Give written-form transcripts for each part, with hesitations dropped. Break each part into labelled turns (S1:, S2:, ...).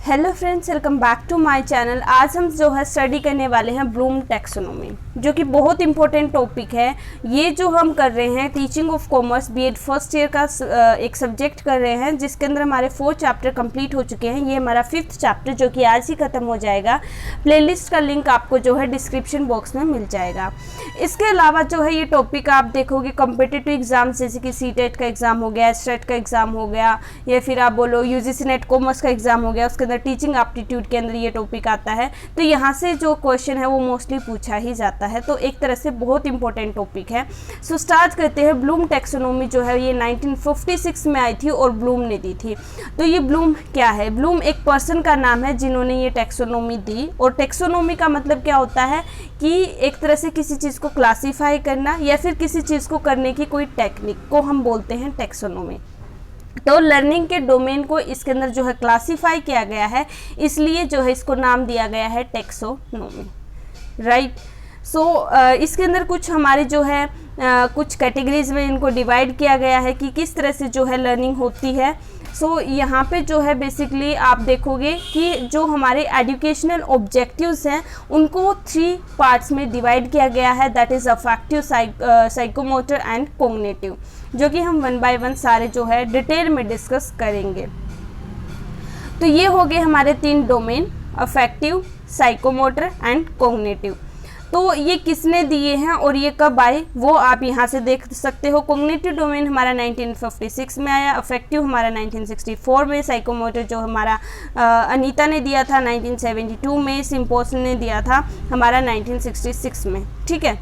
S1: Hello friends, welcome back to my channel. आज हम जो है स्टडी करने वाले हैं ब्लूम टैक्सोनॉमी, जो कि बहुत इंपॉर्टेंट टॉपिक है। ये जो हम कर रहे हैं teaching of commerce BEd first year का एक सब्जेक्ट कर रहे हैं, जिसके अंदर हमारे 4 चैप्टर कंप्लीट हो चुके हैं। ये हमारा 5th चैप्टर जो कि आज ही ख़त्म हो जाएगा। प्लेलिस्ट का लिंक आपको जो है डिस्क्रिप्शन बॉक्स में मिल जाएगा। इसके अलावा जो है ये टॉपिक आप देखोगे कॉम्पिटिटिव एग्जाम, जैसे कि सीटेट का एग्ज़ाम हो गया, स्टेट का एग्ज़ाम हो गया, या फिर आप बोलो यूजीसी नेट कॉमर्स का एग्ज़ाम हो गया, उसके अंदर टीचिंग एप्टीट्यूड के अंदर ये टॉपिक आता है। तो यहाँ से जो क्वेश्चन है वो मोस्टली पूछा ही जाता है, तो एक तरह से बहुत इंपॉर्टेंट टॉपिक है। सो स्टार्ट करते हैं। ब्लूम टैक्सोनॉमी जो है ये 1956 में आई थी और ब्लूम ने दी थी। तो ये ब्लूम क्या है? ब्लूम एक पर्सन का नाम है जिन्होंने ये टैक्सोनॉमी दी। और टैक्सोनॉमी का मतलब क्या होता है कि एक तरह से किसी चीज़ को क्लासीफाई करना या फिर किसी चीज़ को करने की कोई टेक्निक को हम बोलते हैं टैक्सोनॉमी। तो लर्निंग के डोमेन को इसके अंदर जो है क्लासीफाई किया गया है, इसलिए जो है इसको नाम दिया गया है टैक्सोनॉमी, राइट। सो इसके अंदर कुछ हमारे जो है कुछ कैटेगरीज में इनको डिवाइड किया गया है कि किस तरह से जो है लर्निंग होती है। सो यहाँ पे जो है बेसिकली आप देखोगे कि जो हमारे एजुकेशनल ऑब्जेक्टिव्स हैं उनको 3 पार्ट्स में डिवाइड किया गया है, that is affective, psychomotor and cognitive, जो कि हम 1 बाय 1 सारे जो है डिटेल में डिस्कस करेंगे। तो ये हो गए हमारे 3 domain, affective, psychomotor and cognitive. तो ये किसने दिए हैं और ये कब आए वो आप यहाँ से देख सकते हो। कॉग्निटिव डोमेन हमारा 1956 में आया, अफेक्टिव हमारा 1964 में, साइकोमोटर जो हमारा अनीता ने दिया था 1972 में, सिम्पोसन ने दिया था हमारा 1966 में, ठीक है।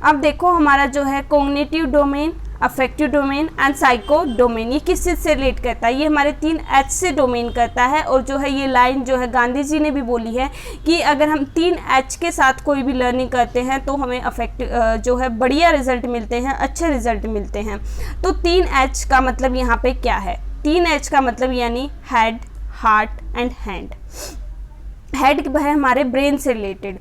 S1: अब देखो हमारा जो है cognitive domain, affective domain and psycho domain, ये किस चीज़ से रिलेट करता है? ये हमारे 3 H से डोमेन करता है। और जो है ये लाइन जो है गांधी जी ने भी बोली है कि अगर हम 3 H के साथ कोई भी लर्निंग करते हैं तो हमें जो है बढ़िया रिजल्ट मिलते हैं, अच्छे रिजल्ट मिलते हैं। तो 3 H का मतलब यहाँ पे क्या है? 3 H का मतलब यानी head, heart and hand. Head है हमारे ब्रेन से रिलेटेड,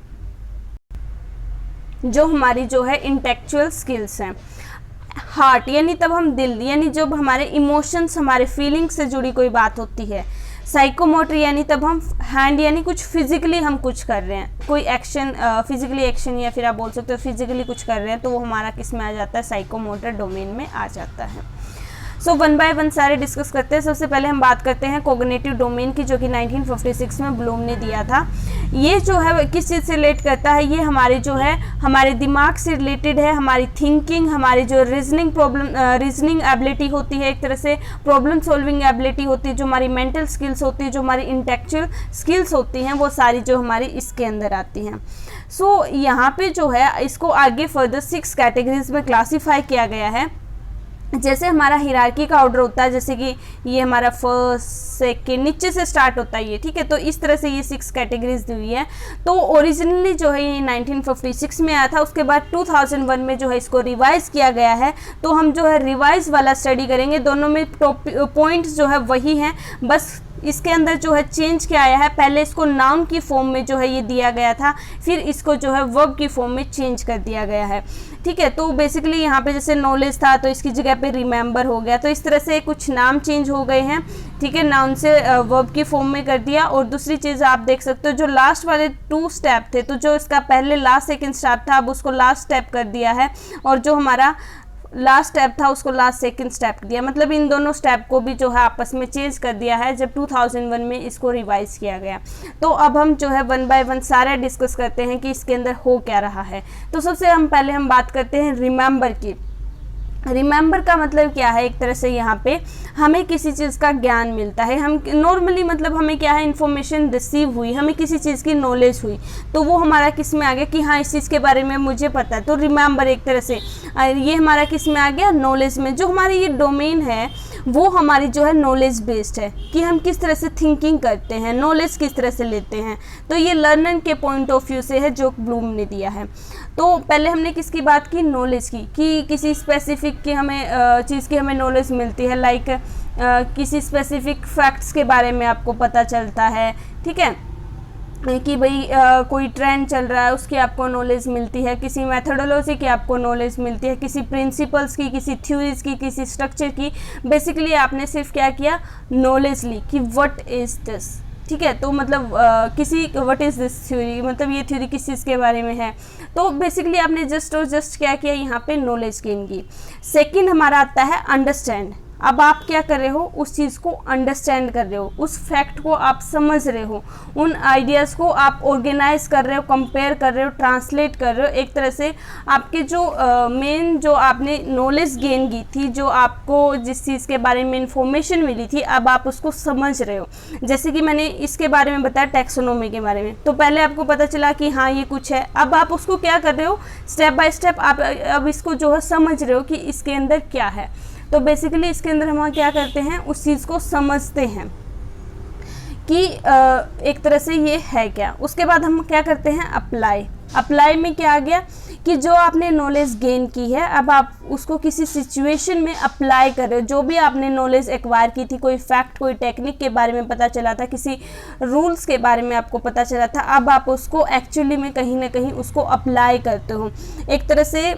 S1: जो हमारी जो है इंटेलेक्चुअल स्किल्स हैं। हार्ट यानी तब हम दिल, यानी जब हमारे इमोशंस, हमारे फीलिंग्स से जुड़ी कोई बात होती है। साइकोमोटर यानी तब हम हैंड, यानी कुछ फिजिकली हम कुछ कर रहे हैं, कोई एक्शन, फिजिकली एक्शन, या फिर आप बोल सकते हो फिजिकली कुछ कर रहे हैं, तो वो हमारा किस में आ जाता है? साइकोमोटर डोमेन में आ जाता है। सो 1 बाय 1 सारे डिस्कस करते हैं। सबसे पहले हम बात करते हैं कॉग्निटिव डोमेन की, जो कि 1956 में ब्लूम ने दिया था। ये जो है किस चीज़ से रिलेट करता है? ये हमारे जो है हमारे दिमाग से रिलेटेड है, हमारी थिंकिंग, हमारी जो रीजनिंग एबिलिटी होती है, एक तरह से प्रॉब्लम सॉल्विंग एबिलिटी होती है, जो हमारी मेंटल स्किल्स होती है, जो हमारी इंटेलेक्चुअल स्किल्स होती हैं, वो सारी जो हमारी इसके अंदर आती हैं। सो यहाँ पे जो है इसको आगे फर्दर 6 कैटेगरीज में क्लासीफाई किया गया है। जैसे हमारा हिरार्की का ऑर्डर होता है, जैसे कि ये हमारा फर्स्ट, सेकेंड, नीचे से स्टार्ट होता है ये, ठीक है। तो इस तरह से ये 6 कैटेगरीज दी हुई है। तो ओरिजिनली जो है ये 1956 में आया था, उसके बाद 2001 में जो है इसको रिवाइज किया गया है। तो हम जो है रिवाइज वाला स्टडी करेंगे, दोनों में पॉइंट्स जो है वही हैं, बस इसके अंदर जो है चेंज क्या आया है, पहले इसको नाउन की फॉर्म में जो है ये दिया गया था, फिर इसको जो है वर्ब की फॉर्म में चेंज कर दिया गया है, ठीक है। तो बेसिकली यहाँ पे जैसे नॉलेज था तो इसकी जगह पे रिमेंबर हो गया। तो इस तरह से कुछ नाम चेंज हो गए हैं, ठीक है, नाउन से वर्ब की फॉर्म में कर दिया। और दूसरी चीज़ आप देख सकते हो, जो लास्ट वाले 2 स्टेप थे, तो जो इसका पहले लास्ट सेकेंड स्टेप था, अब उसको लास्ट स्टेप कर दिया है, और जो हमारा लास्ट स्टेप था उसको लास्ट सेकंड स्टेप दिया। मतलब इन दोनों स्टेप को भी जो है आपस में चेंज कर दिया है जब 2001 में इसको रिवाइज किया गया। तो अब हम जो है 1 बाय 1 सारा डिस्कस करते हैं कि इसके अंदर हो क्या रहा है। तो सबसे पहले हम बात करते हैं रिमेंबर की। रिमेंबर का मतलब क्या है? एक तरह से यहाँ पे हमें किसी चीज़ का ज्ञान मिलता है। हम नॉर्मली मतलब हमें क्या है, इन्फॉर्मेशन रिसीव हुई, हमें किसी चीज़ की नॉलेज हुई, तो वो हमारा किस में आ गया कि हाँ इस चीज़ के बारे में मुझे पता है। तो रिमेंबर एक तरह से ये हमारा किस में आ गया? नॉलेज में। जो हमारी ये डोमेन है वो हमारी जो है नॉलेज बेस्ड है, कि हम किस तरह से थिंकिंग करते हैं, नॉलेज किस तरह से लेते हैं। तो ये लर्नर के पॉइंट ऑफ व्यू से है जो ब्लूम ने दिया है। तो पहले हमने किसकी बात की? नॉलेज की, कि किसी स्पेसिफिक की हमें चीज़ की हमें नॉलेज मिलती है, लाइक किसी स्पेसिफिक फैक्ट्स के बारे में आपको पता चलता है, ठीक है। कि भाई कोई ट्रेंड चल रहा है उसकी आपको नॉलेज मिलती है, किसी मेथोडोलॉजी की आपको नॉलेज मिलती है, किसी प्रिंसिपल्स की, किसी थ्योरीज की, किसी स्ट्रक्चर की। बेसिकली आपने सिर्फ क्या किया, नॉलेज ली कि व्हाट इज़ दिस। ठीक है, तो मतलब किसी व्हाट इज़ दिस थ्योरी, मतलब ये थ्योरी किस चीज़ के बारे में है। तो बेसिकली आपने जस्ट क्या किया, यहाँ पे नॉलेज गेन की। सेकंड हमारा आता है अंडरस्टैंड। अब आप क्या कर रहे हो, उस चीज़ को अंडरस्टैंड कर रहे हो, उस फैक्ट को आप समझ रहे हो, उन आइडियाज़ को आप ऑर्गेनाइज कर रहे हो, कंपेयर कर रहे हो, ट्रांसलेट कर रहे हो। एक तरह से आपके जो मेन जो आपने नॉलेज गेन की थी, जो आपको जिस चीज़ के बारे में इंफॉर्मेशन मिली थी, अब आप उसको समझ रहे हो। जैसे कि मैंने इसके बारे में बताया, टैक्सोनॉमी के बारे में, तो पहले आपको पता चला कि हाँ ये कुछ है। अब आप उसको क्या कर रहे हो, स्टेप बाय स्टेप आप अब इसको जो है समझ रहे हो कि इसके अंदर क्या है। तो बेसिकली इसके अंदर हम क्या करते हैं, उस चीज़ को समझते हैं कि एक तरह से ये है क्या। उसके बाद हम क्या करते हैं, अप्लाई में क्या आ गया कि जो आपने नॉलेज गेन की है, अब आप उसको किसी सिचुएशन में अप्लाई कर रहे हो। जो भी आपने नॉलेज एक्वायर की थी, कोई फैक्ट, कोई टेक्निक के बारे में पता चला था, किसी रूल्स के बारे में आपको पता चला था, अब आप उसको एक्चुअली में कहीं ना कहीं उसको अप्लाई करते हो। एक तरह से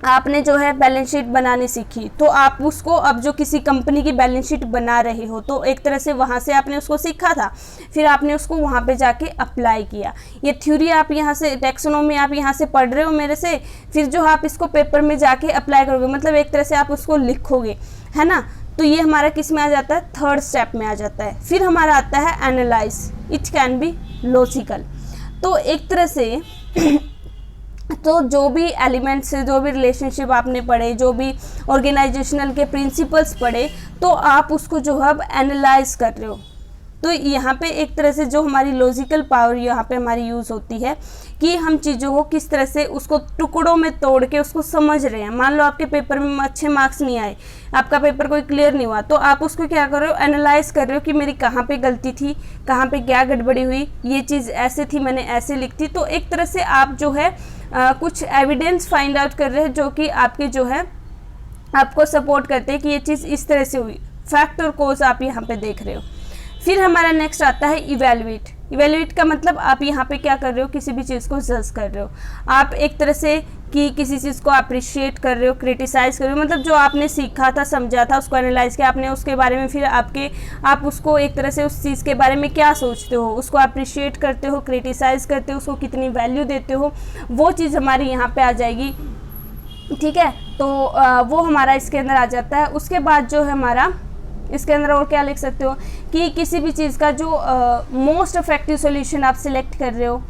S1: आपने जो है बैलेंस शीट बनानी सीखी, तो आप उसको अब जो किसी कंपनी की बैलेंस शीट बना रहे हो, तो एक तरह से वहाँ से आपने उसको सीखा था, फिर आपने उसको वहाँ पे जाके अप्लाई किया। ये थ्योरी आप यहाँ से, टैक्सोनॉमी आप यहाँ से पढ़ रहे हो मेरे से, फिर जो आप इसको पेपर में जाके अप्लाई करोगे, मतलब एक तरह से आप उसको लिखोगे, है ना। तो ये हमारा किस में आ जाता है, थर्ड स्टेप में आ जाता है। फिर हमारा आता है analyse, it can be logical. तो एक तरह से तो जो भी एलिमेंट्स, जो भी रिलेशनशिप आपने पढ़े, जो भी ऑर्गेनाइजेशनल के प्रिंसिपल्स पढ़े, तो आप उसको जो है अब एनालाइज कर रहे हो। तो यहाँ पे एक तरह से जो हमारी लॉजिकल पावर यहाँ पे हमारी यूज़ होती है कि हम चीज़ों को किस तरह से उसको टुकड़ों में तोड़ के उसको समझ रहे हैं। मान लो आपके पेपर में अच्छे मार्क्स नहीं आए, आपका पेपर कोई क्लियर नहीं हुआ, तो आप उसको क्या कर रहे हो, एनालाइज कर रहे हो कि मेरी कहाँ पे गलती थी, कहाँ पे क्या गड़बड़ी हुई, ये चीज़ ऐसे थी, मैंने ऐसे लिख थी। तो एक तरह से आप जो है कुछ एविडेंस फाइंड आउट कर रहे हैं जो कि आपके जो है आपको सपोर्ट करते हैं कि ये चीज़ इस तरह से हुई। फैक्ट और कोज आप यहाँ पे देख रहे हो। फिर हमारा नेक्स्ट आता है इवेल्युएट का मतलब आप यहाँ पे क्या कर रहे हो, किसी भी चीज़ को जज कर रहे हो। आप एक तरह से कि किसी चीज़ को अप्रिशिएट कर रहे हो, क्रिटिसाइज़ कर रहे हो, मतलब जो आपने सीखा था, समझा था, उसको एनालाइज किया आपने, उसके बारे में फिर आप उसको एक तरह से उस चीज़ के बारे में क्या सोचते हो, उसको अप्रिशिएट करते हो, क्रिटिसाइज़ करते हो, उसको कितनी वैल्यू देते हो, वो चीज़ हमारी यहाँ पर आ जाएगी। ठीक है, तो वो हमारा इसके अंदर आ जाता है। उसके बाद जो है हमारा इसके अंदर और क्या लिख सकते हो कि किसी भी चीज़ का जो मोस्ट इफेक्टिव सॉल्यूशन आप सिलेक्ट कर रहे हो,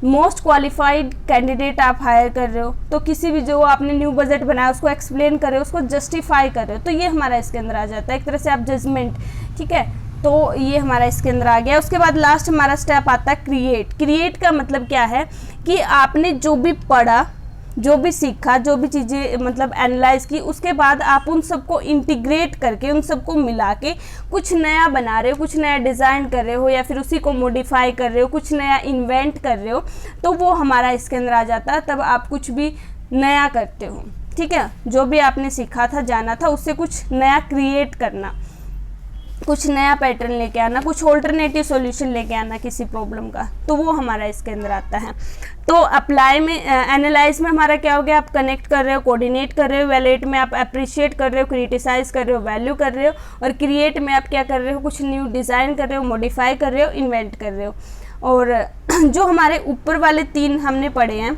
S1: मोस्ट क्वालिफाइड कैंडिडेट आप हायर कर रहे हो, तो किसी भी जो आपने न्यू बजट बनाया उसको एक्सप्लेन कर रहे हो, उसको जस्टिफाई कर रहे हो, तो ये हमारा इसके अंदर आ जाता है एक तरह से आप जजमेंट। ठीक है, तो ये हमारा इसके अंदर आ गया। उसके बाद लास्ट हमारा स्टेप आता है क्रिएट का मतलब क्या है कि आपने जो भी पढ़ा, जो भी सीखा, जो भी चीज़ें मतलब एनालाइज की, उसके बाद आप उन सबको इंटीग्रेट करके, उन सबको मिला के कुछ नया बना रहे हो, कुछ नया डिज़ाइन कर रहे हो, या फिर उसी को मॉडिफाई कर रहे हो, कुछ नया इन्वेंट कर रहे हो, तो वो हमारा इसके अंदर आ जाता है। तब आप कुछ भी नया करते हो। ठीक है, जो भी आपने सीखा था, जाना था, उससे कुछ नया क्रिएट करना, कुछ नया पैटर्न लेके आना, कुछ ऑल्टरनेटिव सॉल्यूशन लेके आना किसी प्रॉब्लम का, तो वो हमारा इसके अंदर आता है। तो अप्लाई में, एनालाइज में हमारा क्या हो गया, आप कनेक्ट कर रहे हो, कोऑर्डिनेट कर रहे हो, इवैल्यूएट में आप अप्रिशिएट कर रहे हो, क्रिटिसाइज कर रहे हो, वैल्यू कर रहे हो, और क्रिएट में आप क्या कर रहे हो, कुछ न्यू डिज़ाइन कर रहे हो, मॉडिफाई कर रहे हो, इन्वेंट कर रहे हो। और जो हमारे ऊपर वाले 3 हमने पढ़े हैं,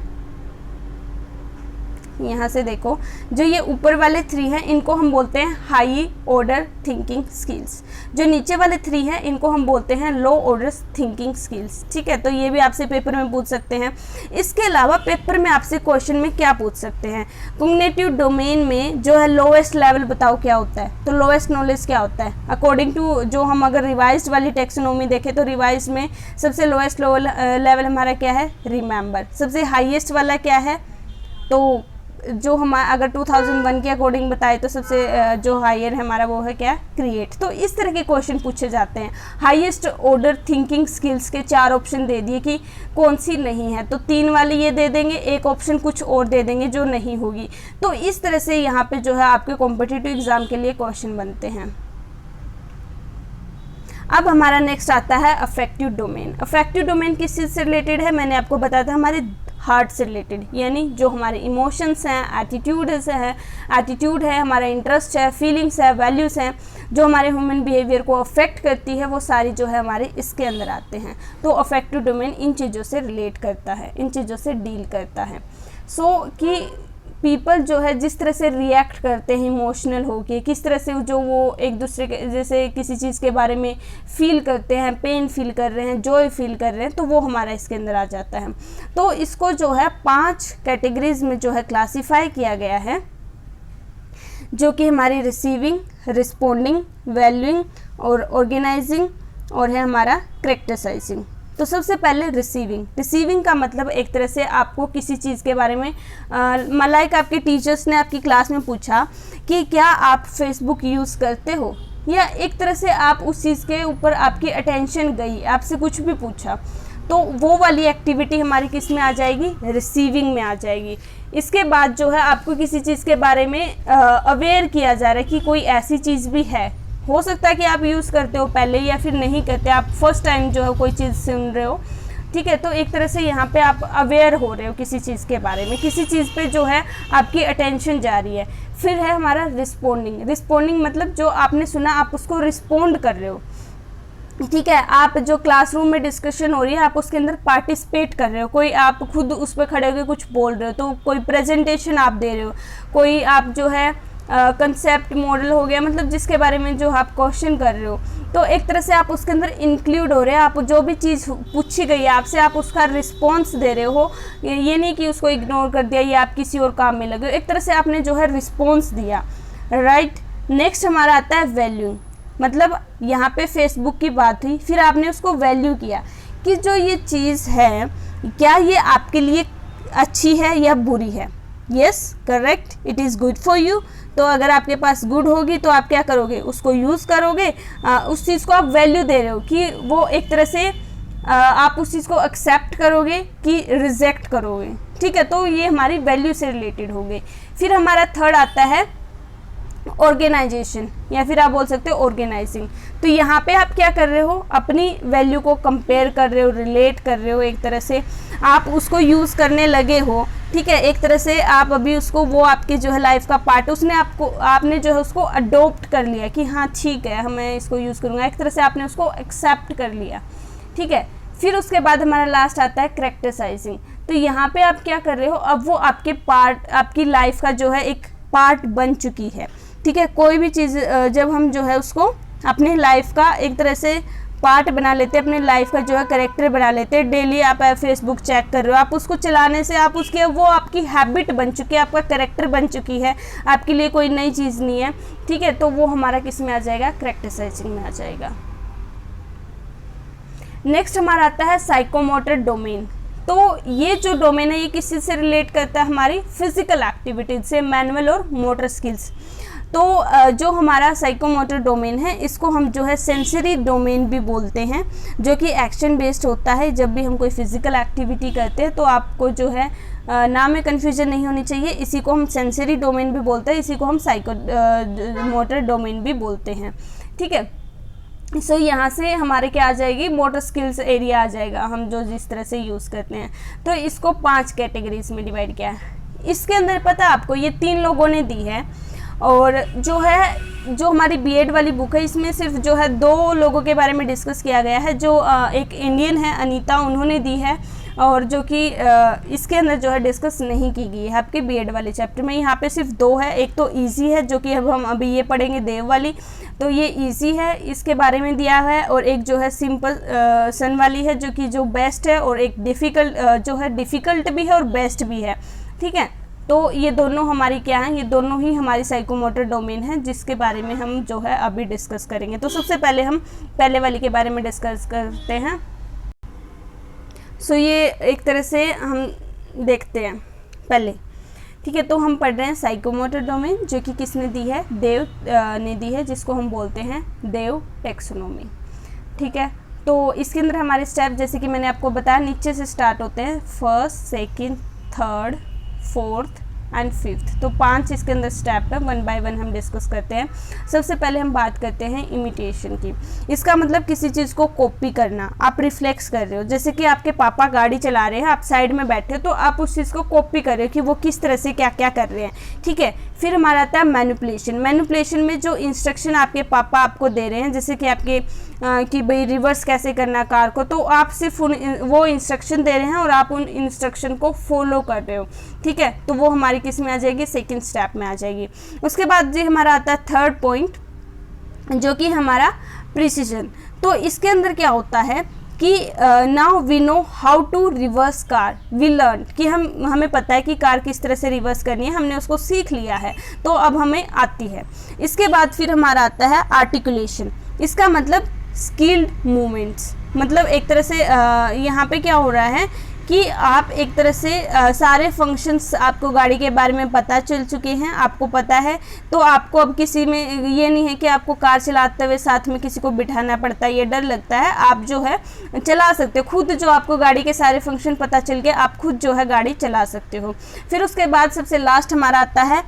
S1: यहाँ से देखो, जो ये ऊपर वाले 3 हैं इनको हम बोलते हैं हाई ऑर्डर थिंकिंग स्किल्स, जो नीचे वाले 3 हैं इनको हम बोलते हैं लो ऑर्डर थिंकिंग स्किल्स। ठीक है, तो ये भी आपसे पेपर में पूछ सकते हैं। इसके अलावा पेपर में आपसे क्वेश्चन में क्या पूछ सकते हैं, कॉग्निटिव डोमेन में जो है लोएस्ट लेवल बताओ क्या होता है, तो लोएस्ट नॉलेज क्या होता है अकॉर्डिंग टू, जो हम अगर रिवाइज्ड वाली टैक्सोनॉमी देखें तो रिवाइज में सबसे लोएस्ट लेवल हमारा क्या है, रिमेंबर। सबसे हाईएस्ट वाला क्या है, तो जो हम अगर 2001 के अकॉर्डिंग बताए तो सबसे जो हायर है हमारा वो है क्या, क्रिएट। तो इस तरह के क्वेश्चन पूछे जाते हैं। हाईएस्ट ऑर्डर थिंकिंग स्किल्स के 4 ऑप्शन दे दिए कि कौन सी नहीं है, तो 3 वाली ये दे देंगे, एक ऑप्शन कुछ और दे देंगे जो नहीं होगी। तो इस तरह से यहाँ पे जो है आपके कॉम्पिटिटिव एग्जाम के लिए क्वेश्चन बनते हैं। अब हमारा नेक्स्ट आता है अफेक्टिव डोमेन। अफेक्टिव डोमेन किस चीज़ से रिलेटेड है, मैंने आपको बताया था हमारे हार्ट से रिलेटेड, यानी जो हमारे इमोशंस हैं, एटीट्यूड है, हमारा इंटरेस्ट है, फीलिंग्स है, वैल्यूज़ हैं, जो हमारे ह्यूमन बिहेवियर को अफेक्ट करती है, वो सारी जो है हमारे इसके अंदर आते हैं। तो अफेक्टिव डोमेन इन चीज़ों से रिलेट करता है, इन चीज़ों से डील करता है। कि पीपल जो है जिस तरह से रिएक्ट करते हैं इमोशनल होके, किस तरह से जो वो एक दूसरे के जैसे किसी चीज़ के बारे में फील करते हैं, पेन फील कर रहे हैं, जॉय फील कर रहे हैं, तो वो हमारा इसके अंदर आ जाता है। तो इसको जो है 5 कैटेगरीज में जो है क्लासीफाई किया गया है, जो कि हमारी रिसीविंग, रिस्पोंडिंग, वैल्यूइंग और ऑर्गेनाइजिंग और है हमारा कैरेक्टराइजिंग। तो सबसे पहले रिसीविंग का मतलब एक तरह से आपको किसी चीज़ के बारे में लाइक आपके टीचर्स ने आपकी क्लास में पूछा कि क्या आप फेसबुक यूज़ करते हो, या एक तरह से आप उस चीज़ के ऊपर आपकी अटेंशन गई, आपसे कुछ भी पूछा, तो वो वाली एक्टिविटी हमारी किस में आ जाएगी, रिसीविंग में आ जाएगी। इसके बाद जो है आपको किसी चीज़ के बारे में अवेयर किया जा रहा है कि कोई ऐसी चीज़ भी है, हो सकता है कि आप यूज़ करते हो पहले या फिर नहीं करते, आप फर्स्ट टाइम जो है कोई चीज़ सुन रहे हो, ठीक है। तो एक तरह से यहाँ पे आप अवेयर हो रहे हो किसी चीज़ के बारे में, किसी चीज़ पे जो है आपकी अटेंशन जा रही है। फिर है हमारा रिस्पोंडिंग मतलब जो आपने सुना आप उसको रिस्पोंड कर रहे हो, ठीक है। आप जो क्लासरूम में डिस्कशन हो रही है आप उसके अंदर पार्टिसिपेट कर रहे हो, कोई आप खुद उस पर खड़े होकर कुछ बोल रहे हो, तो कोई प्रेजेंटेशन आप दे रहे हो, कोई आप जो है कंसेप्ट मॉडल हो गया, मतलब जिसके बारे में जो आप क्वेश्चन कर रहे हो, तो एक तरह से आप उसके अंदर इंक्लूड हो रहे हैं। आप जो भी चीज़ पूछी गई है आपसे, आप उसका रिस्पॉन्स दे रहे हो, ये नहीं कि उसको इग्नोर कर दिया या आप किसी और काम में लगे हो, एक तरह से आपने जो है रिस्पॉन्स दिया, राइट। नेक्स्ट हमारा आता है वैल्यू, मतलब यहाँ पे फेसबुक की बात हुई, फिर आपने उसको वैल्यू किया कि जो ये चीज़ है क्या ये आपके लिए अच्छी है या बुरी है। Yes, correct, it is good for you. तो अगर आपके पास गुड होगी तो आप क्या करोगे, उसको यूज़ करोगे, उस चीज़ को आप वैल्यू दे रहे हो कि वो एक तरह से आप उस चीज़ को एक्सेप्ट करोगे कि रिजेक्ट करोगे, ठीक है। तो ये हमारी वैल्यू से रिलेटेड हो गई। फिर हमारा थर्ड आता है ऑर्गेनाइजेशन, या फिर आप बोल सकते हो ऑर्गेनाइजिंग। तो यहाँ पे आप क्या कर रहे हो, अपनी वैल्यू को कंपेयर कर रहे हो, रिलेट कर रहे हो, एक तरह से आप उसको यूज़ करने लगे हो, ठीक है। एक तरह से आप अभी उसको, वो आपके जो है लाइफ का पार्ट, आपने जो है उसको अडोप्ट कर लिया कि हाँ ठीक है मैं इसको यूज़ करूँगा, एक तरह से आपने उसको एक्सेप्ट कर लिया, ठीक है। फिर उसके बाद हमारा लास्ट आता है कैरेक्टराइजिंग। तो यहाँ पे आप क्या कर रहे हो, अब वो आपके पार्ट, आपकी लाइफ का जो है एक पार्ट बन चुकी है, ठीक है। कोई भी चीज़ जब हम जो है उसको अपने लाइफ का एक तरह से पार्ट बना लेते हैं, अपने लाइफ का जो है कैरेक्टर बना लेते हैं, डेली आप फेसबुक चेक कर रहे हो, आप उसको चलाने से आप उसके, वो आपकी हैबिट बन चुकी है, आपका कैरेक्टर बन चुकी है, आपके लिए कोई नई चीज़ नहीं है, ठीक है। तो वो हमारा किस में आ जाएगा, कैरेक्टराइजिंग में आ जाएगा। नेक्स्ट हमारा आता है साइकोमोटर डोमेन। तो ये जो डोमेन है ये किस चीज़ से रिलेट करता है, हमारी फिजिकल एक्टिविटीज से, मैनुअल और मोटर स्किल्स। तो जो हमारा साइकोमोटर डोमेन है इसको हम जो है सेंसरी डोमेन भी बोलते हैं, जो कि एक्शन बेस्ड होता है। जब भी हम कोई फिजिकल एक्टिविटी करते हैं तो आपको जो है नाम में कन्फ्यूजन नहीं होनी चाहिए, इसी को हम सेंसरी डोमेन भी बोलते हैं, इसी को हम साइकोमोटर डोमेन भी बोलते हैं, ठीक है। सो यहाँ से हमारे क्या आ जाएगी, मोटर स्किल्स एरिया आ जाएगा, हम जो जिस तरह से यूज़ करते हैं। तो इसको 5 कैटेगरीज में डिवाइड किया है। इसके अंदर पता है आपको ये 3 लोगों ने दी है, और जो है जो हमारी बीएड वाली बुक है इसमें सिर्फ जो है 2 लोगों के बारे में डिस्कस किया गया है। जो एक इंडियन है अनीता, उन्होंने दी है, और जो कि इसके अंदर जो है डिस्कस नहीं की गई है आपके बीएड वाले चैप्टर में। यहाँ पे सिर्फ 2 है, एक तो इजी है जो कि अब हम अभी ये पढ़ेंगे देव वाली, तो ये इजी है, इसके बारे में दिया है, और एक जो है सिंपल सन वाली है जो कि जो बेस्ट है, और एक डिफ़िकल्ट जो है डिफ़िकल्ट भी है और बेस्ट भी है, ठीक है। तो ये दोनों हमारी क्या हैं, ये दोनों ही हमारी साइकोमोटर डोमेन है, जिसके बारे में हम जो है अभी डिस्कस करेंगे। तो सबसे पहले हम पहले वाली के बारे में डिस्कस करते हैं। सो ये एक तरह से हम देखते हैं पहले, ठीक है। तो हम पढ़ रहे हैं साइकोमोटर डोमेन, जो कि किसने दी है, देव ने दी है, जिसको हम बोलते हैं देव टेक्सोनोमी, ठीक है। तो इसके अंदर हमारे स्टेप, जैसे कि मैंने आपको बताया, नीचे से स्टार्ट होते हैं, first, second, third, fourth, and fifth. तो 5 इसके अंदर स्टेप है, 1 बाय 1 हम डिस्कस करते हैं। सबसे पहले हम बात करते हैं इमिटेशन की। इसका मतलब किसी चीज़ को कॉपी करना, आप रिफ्लेक्स कर रहे हो। जैसे कि आपके पापा गाड़ी चला रहे हैं, आप साइड में बैठे हो, तो आप उस चीज़ को कॉपी कर रहे हो कि वो किस तरह से क्या क्या कर रहे हैं, ठीक है। फिर हमारा आता है मैनिपुलेशन। मैनिपुलेशन में जो इंस्ट्रक्शन आपके पापा आपको दे रहे हैं, जैसे कि आपके कि भाई रिवर्स कैसे करना कार को, तो आप सिर्फ वो इंस्ट्रक्शन दे रहे हैं और आप उन इंस्ट्रक्शन को फॉलो कर रहे हो, ठीक है। तो वो हमारी किस में आ जाएगी, सेकंड स्टेप में आ जाएगी। उसके बाद जी हमारा आता है थर्ड पॉइंट, जो कि हमारा प्रिसीजन। तो इसके अंदर क्या होता है कि now we know how to reverse car, we learn कि हमें पता है कि कार किस तरह से रिवर्स करनी है, हमने उसको सीख लिया है, तो अब हमें आती है। इसके बाद फिर हमारा आता है आर्टिकुलेशन। इसका मतलब स्किल्ड मूवमेंट्स, मतलब एक तरह से यहाँ पे क्या हो रहा है कि आप एक तरह से सारे फंक्शंस आपको गाड़ी के बारे में पता चल चुके हैं, आपको पता है, तो आपको अब किसी में ये नहीं है कि आपको कार चलाते हुए साथ में किसी को बिठाना पड़ता है, ये डर लगता है। आप जो है चला सकते हो खुद, जो आपको गाड़ी के सारे फंक्शन पता चल गए, आप खुद जो है गाड़ी चला सकते हो। फिर उसके बाद सबसे लास्ट हमारा आता है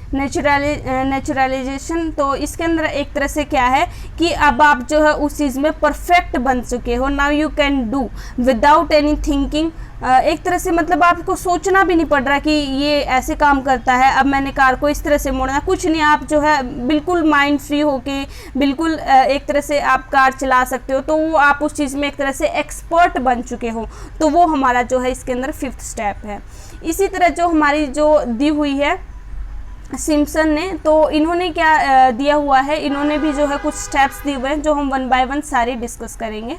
S1: नेचुरलाइजेशन। तो इसके अंदर एक तरह से क्या है कि अब आप जो है उस चीज़ में परफेक्ट बन चुके हो। Now you can do without any thinking. एक तरह से मतलब आपको सोचना भी नहीं पड़ रहा कि ये ऐसे काम करता है, अब मैंने कार को इस तरह से मोड़ना, कुछ नहीं। आप जो है बिल्कुल माइंड फ्री होके बिल्कुल एक तरह से आप कार चला सकते हो। तो वो आप उस चीज़ में एक तरह से एक्सपर्ट बन चुके हो। तो वो हमारा जो है इसके अंदर फिफ्थ स्टेप है। इसी तरह जो हमारी जो दी हुई है सिम्पसन ने, तो इन्होंने क्या दिया हुआ है, इन्होंने भी जो है कुछ स्टेप्स दिए हुए हैं जो हम 1 बाय 1 सारे डिस्कस करेंगे।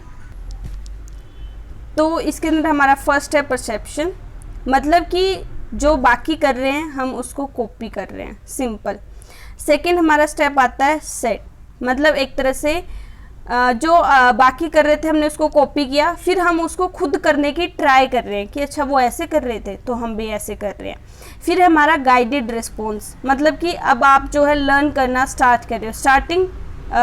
S1: तो इसके अंदर हमारा फर्स्ट है परसेप्शन, मतलब कि जो बाकी कर रहे हैं हम उसको कॉपी कर रहे हैं, सिंपल। सेकंड हमारा स्टेप आता है सेट, मतलब एक तरह से जो बाकी कर रहे थे हमने उसको कॉपी किया, फिर हम उसको खुद करने की ट्राई कर रहे हैं कि अच्छा वो ऐसे कर रहे थे तो हम भी ऐसे कर रहे हैं। फिर हमारा गाइडेड रिस्पॉन्स, मतलब कि अब आप जो है लर्न करना स्टार्ट कर रहे हो,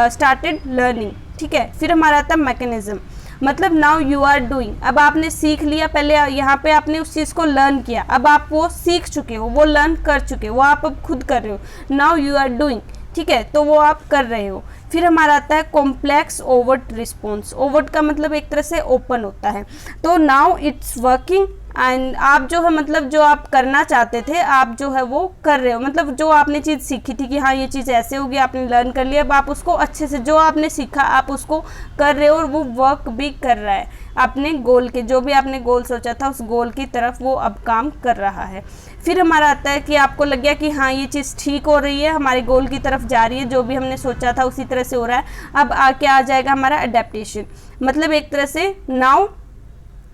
S1: स्टार्टेड लर्निंग, ठीक है। फिर हमारा आता है मैकेनिज्म, मतलब नाउ यू आर डूइंग, अब आपने सीख लिया, पहले यहाँ पे आपने उस चीज़ को लर्न किया, अब आप वो सीख चुके हो, वो लर्न कर चुके हो, वो आप अब खुद कर रहे हो। नाउ यू आर डूइंग, ठीक है, तो वो आप कर रहे हो। फिर हमारा आता है कॉम्प्लेक्स ओवर्ट रिस्पॉन्स। ओवर्ट का मतलब एक तरह से ओपन होता है। तो नाउ इट्स वर्किंग एंड आप जो है मतलब जो आप करना चाहते थे आप जो है वो कर रहे हो, मतलब जो आपने चीज़ सीखी थी कि हाँ ये चीज़ ऐसे होगी, आपने लर्न कर लिया, अब आप उसको अच्छे से जो आपने सीखा आप उसको कर रहे हो और वो वर्क भी कर रहा है अपने गोल के, जो भी आपने गोल सोचा था उस गोल की तरफ वो अब काम कर रहा है। फिर हमारा आता है कि आपको लग गया कि हाँ ये चीज़ ठीक हो रही है, हमारे गोल की तरफ जा रही है, जो भी हमने सोचा था उसी तरह से हो रहा है। अब क्या आ जाएगा हमारा अडेप्टेशन, मतलब एक तरह से now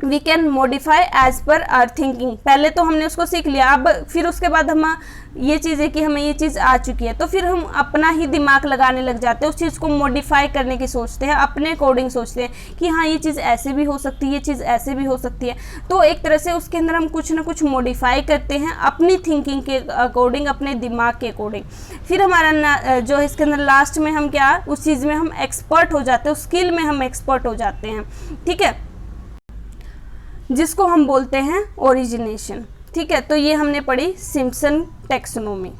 S1: we can modify as per our thinking. पहले तो हमने उसको सीख लिया, अब फिर उसके बाद हम ये चीज़ है कि हमें ये चीज़ आ चुकी है, तो फिर हम अपना ही दिमाग लगाने लग जाते हैं, उस चीज़ को मॉडिफाई करने की सोचते हैं, अपने अकॉर्डिंग सोचते हैं कि हाँ ये चीज़ ऐसे भी हो सकती है, ये चीज़ ऐसे भी हो सकती है। तो एक तरह से उसके अंदर हम कुछ ना कुछ मॉडिफाई करते हैं अपनी थिंकिंग के अकॉर्डिंग, अपने दिमाग के अकॉर्डिंग। फिर हमारा जो है इसके अंदर लास्ट में हम क्या उस चीज़ में हम एक्सपर्ट हो जाते हैं, उस स्किल में हम एक्सपर्ट हो जाते हैं, ठीक है, जिसको हम बोलते हैं ओरिजिनेशन, ठीक है। तो ये हमने पढ़ी सिम्पसन टैक्सोनॉमी।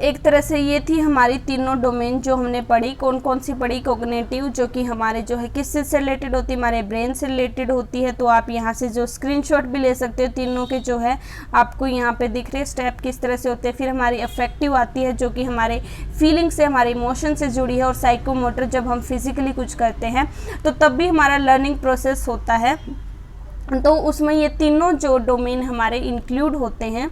S1: एक तरह से ये थी हमारी तीनों डोमेन जो हमने पढ़ी। कौन कौन सी पढ़ी? कॉग्निटिव, जो कि हमारे जो है किस चीज़ से रिलेटेड होती है, हमारे ब्रेन से रिलेटेड होती है। तो आप यहाँ से जो स्क्रीनशॉट भी ले सकते हो, तीनों के जो है आपको यहाँ पे दिख रहे स्टेप किस तरह से होते हैं। फिर हमारी अफेक्टिव आती है जो कि हमारे फीलिंग से, हमारे इमोशन से जुड़ी है। और साइकोमोटर, जब हम फिजिकली कुछ करते हैं तो तब भी हमारा लर्निंग प्रोसेस होता है। तो उसमें ये तीनों जो डोमेन हमारे इंक्लूड होते हैं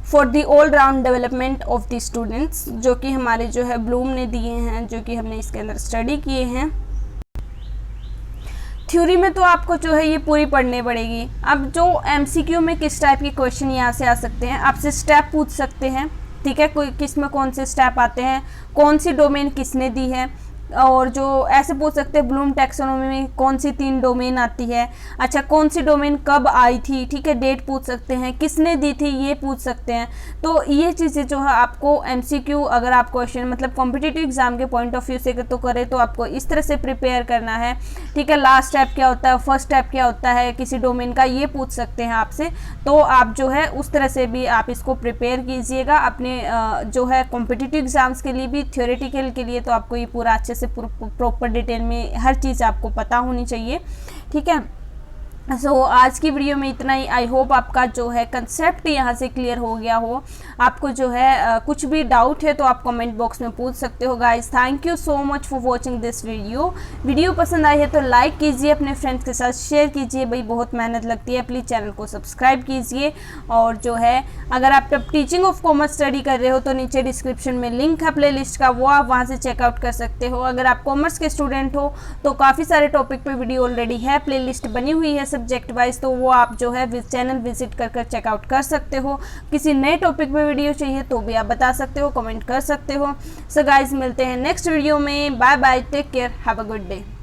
S1: for the all round development of the students, जो कि हमारे जो है ब्लूम ने दिए हैं, जो कि हमने इसके अंदर स्टडी किए हैं। थ्योरी में तो आपको जो है ये पूरी पढ़नी पड़ेगी। अब जो एमसीक्यू में किस टाइप के क्वेश्चन यहाँ से आ सकते हैं, आपसे स्टेप पूछ सकते हैं, ठीक है, कोई किस में कौन से स्टेप आते हैं, कौन सी डोमेन किसने दी है, और जो ऐसे पूछ सकते हैं ब्लूम टैक्सोनॉमी में कौन सी 3 डोमेन आती है, अच्छा कौन सी डोमेन कब आई थी, ठीक है, डेट पूछ सकते हैं, किसने दी थी ये पूछ सकते हैं। तो ये चीज़ें जो है आपको MCQ अगर आप क्वेश्चन मतलब कॉम्पिटिटिव एग्जाम के पॉइंट ऑफ व्यू से तो करें तो आपको इस तरह से प्रिपेयर करना है, ठीक है। लास्ट स्टेप क्या होता है, फर्स्ट स्टेप क्या होता है किसी डोमेन का, ये पूछ सकते हैं आपसे। तो आप जो है उस तरह से भी आप इसको प्रिपेयर कीजिएगा अपने जो है कॉम्पिटिटिव एग्जाम्स के लिए भी, थ्योरेटिकल के लिए तो आपको ये पूरा अच्छे से प्रॉपर डिटेल में हर चीज़ आपको पता होनी चाहिए, ठीक है। सो आज की वीडियो में इतना ही। आई होप आपका जो है कंसेप्ट यहाँ से क्लियर हो गया हो। आपको जो है कुछ भी डाउट है तो आप कमेंट बॉक्स में पूछ सकते हो guys. Thank you so much for watching this video पसंद आई है तो लाइक कीजिए, अपने फ्रेंड्स के साथ शेयर कीजिए, भाई बहुत मेहनत लगती है। प्लीज़ चैनल को सब्सक्राइब कीजिए। और जो है अगर आप टीचिंग ऑफ कॉमर्स स्टडी कर रहे हो तो नीचे डिस्क्रिप्शन में लिंक है प्ले लिस्ट का, वो आप वहाँ से चेकआउट कर सकते हो। अगर आप कॉमर्स के स्टूडेंट हो तो काफ़ी सारे टॉपिक पे वीडियो ऑलरेडी है, प्ले लिस्ट बनी हुई है सब्जेक्ट वाइज, तो वो आप जो है चैनल विजिट कर चेकआउट कर सकते हो। किसी नए टॉपिक पे वीडियो चाहिए तो भी आप बता सकते हो, कमेंट कर सकते हो। सो गाइज मिलते हैं नेक्स्ट वीडियो में। Bye bye, take care, have a good day.